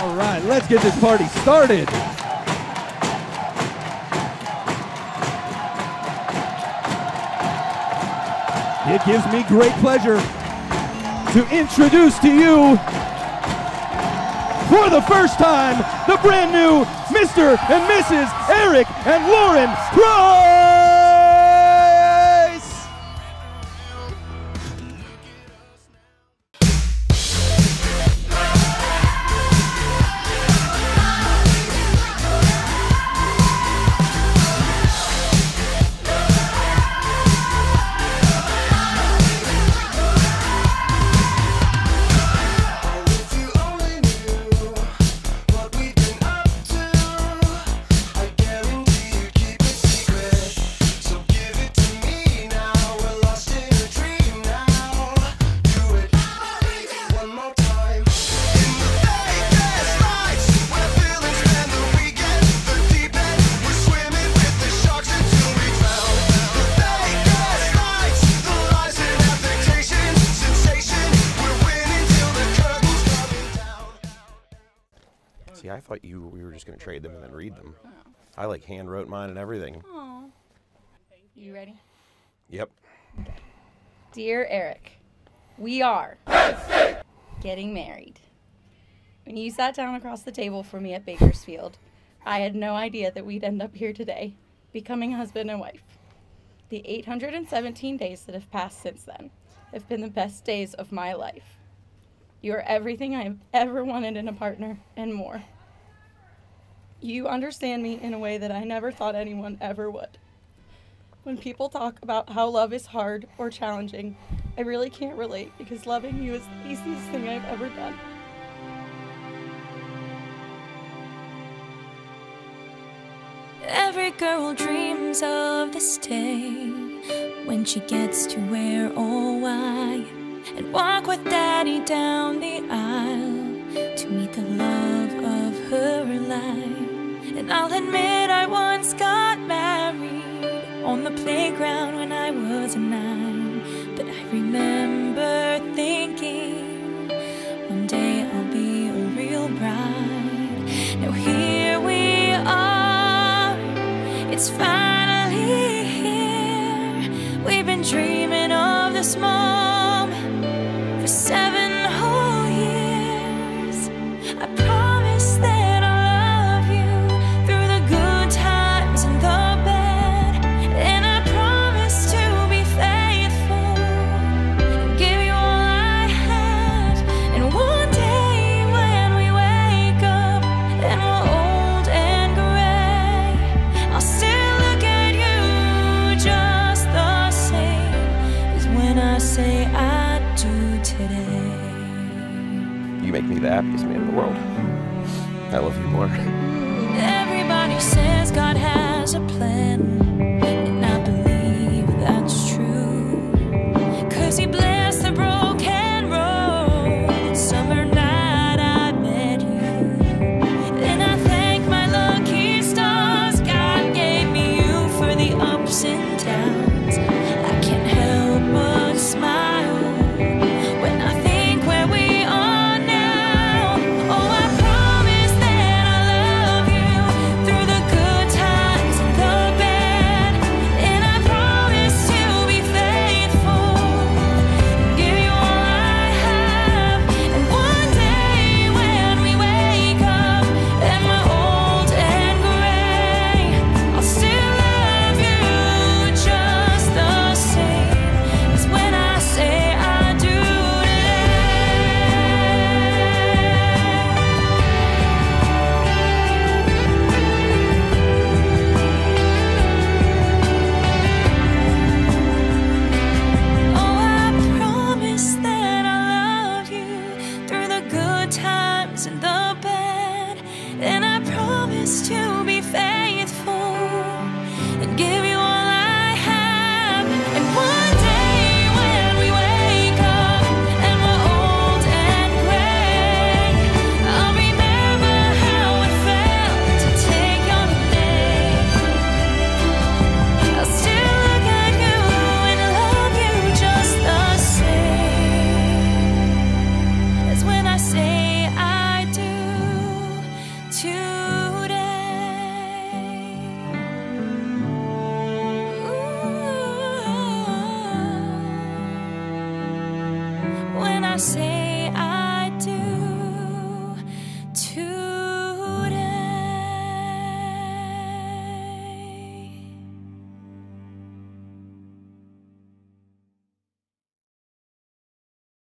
All right, let's get this party started. It gives me great pleasure to introduce to you, for the first time, the brand new Mr. and Mrs. Eric and Lauren Price! See, I thought we were just going to trade them and then read them. Oh. I like hand wrote mine and everything. Oh. You ready? Yep. Okay. Dear Eric, we are getting married. When you sat down across the table from me at Bakersfield, I had no idea that we'd end up here today, becoming husband and wife. The 817 days that have passed since then have been the best days of my life. You are everything I have ever wanted in a partner and more. You understand me in a way that I never thought anyone ever would. When people talk about how love is hard or challenging, I really can't relate because loving you is the easiest thing I've ever done. Every girl dreams of this day when she gets to wear all white and walk with daddy down the aisle to meet the love of her life. And I'll admit I once got married on the playground when I was 9. But I remember thinking one day I'll be a real bride. Now here we are, it's finally here. We've been dreaming of this moment for 7 whole years. I promise that I'll love you through the good times and the bad, and I promise to be faithful and give you all I have. And one day when we wake up and we're old and gray, I'll still look at you just the same as when I say I do today. You make me the happiest man in the world. I love you more. Everybody says God has a plan, and I believe that's true. 'Cause he blessed the broken road that summer night I met you. And I thank my lucky stars God gave me you for the ups and downs. I can't help but smile when I think where we are now. Oh, I promise that I love you through the good times and the bad, and I promise to be faithful and give you all I have. And one day when we wake up and we're old and gray, I'll still love you just the same as when I say I do today. Oh, I promise that I love you through the good times and the bad, and I promise to be faithful and give you all I have. And one day when we wake up and we're old and gray, I'll remember how it felt to take your name. I'll still look at you and love you just the same as when I say I do. say